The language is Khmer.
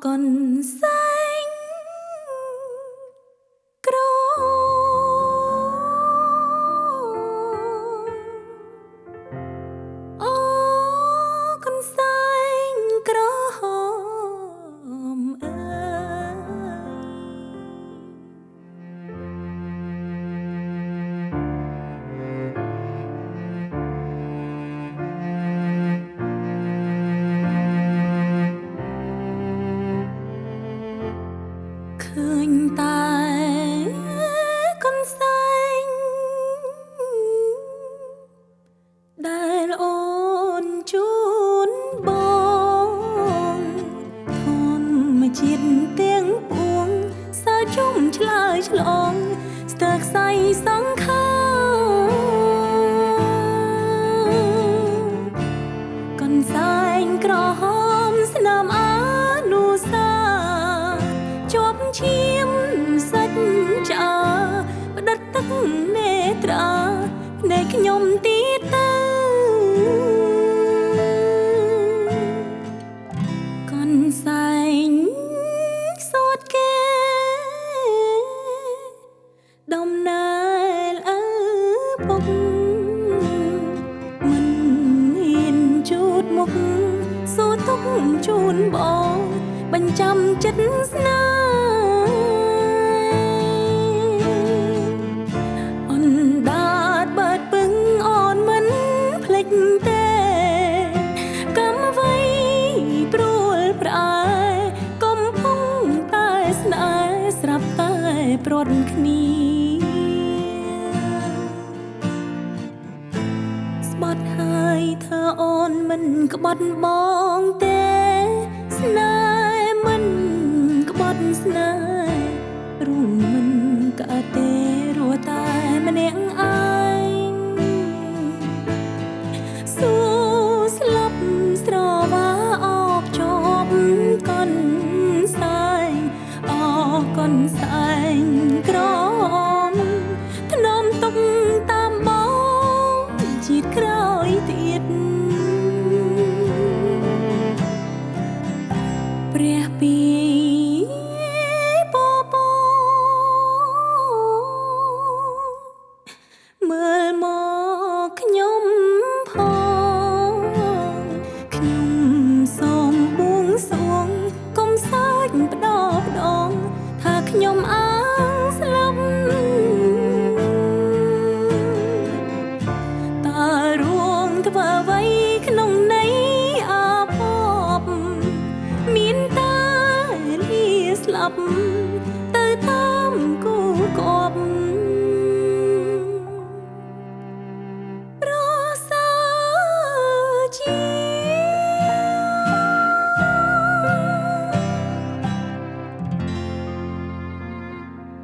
còn xanhក្រអូcòn xanhក្រហមអើឃើញតែកូនសែងដែលអូនជូនបងធម្មជាតិទាំងពួងសើជុំឆ្លើយឆ្លងស្ទើរខ្សែសង្ខារកូនសែងក្រហមស្នាមអានុសាជាប់ឈាមសាច់ឆ្អើផ្ដិតទឹកនេត្រាភ្នែកខ្ញុំទីទៅកូនសែងសោតគេដំណើរឪពុកមិនហ៊ានជូតមុខសួរទុកជូនបងបញ្ចាំចិត្តស្នេហ៍អូនដាតបើតពឹងអូនមិនភ្លេចទេកម្មអ្វីព្រួលប្រអែកំពុងតែស្នេហ៍ស្រាប់តែព្រាត់គ្នាស្បត់ហើយថាអូនមិនក្បត់បងទេស្នេហ៍មិនក្បត់ស្នេហ៍រួមមិនកើតទេរស់តែម្នាក់ឯងសួរស្លាប់ស្រវាអបជាប់កូនសែងអកូនសែងក្រមធ្នមទុកតាមបងជាតិក្រោយទៀតព្រះពីពពមើលមកខ្ញុំផងខ្ញុំសូមបួងសួងកុំសើចផ្ដោផ្ដងថាខ្ញុំអាងស្លាប់តើរួងធ្វើអ្វីក្នុងន័យអាភ័ព្វមានតែលាស្លាប់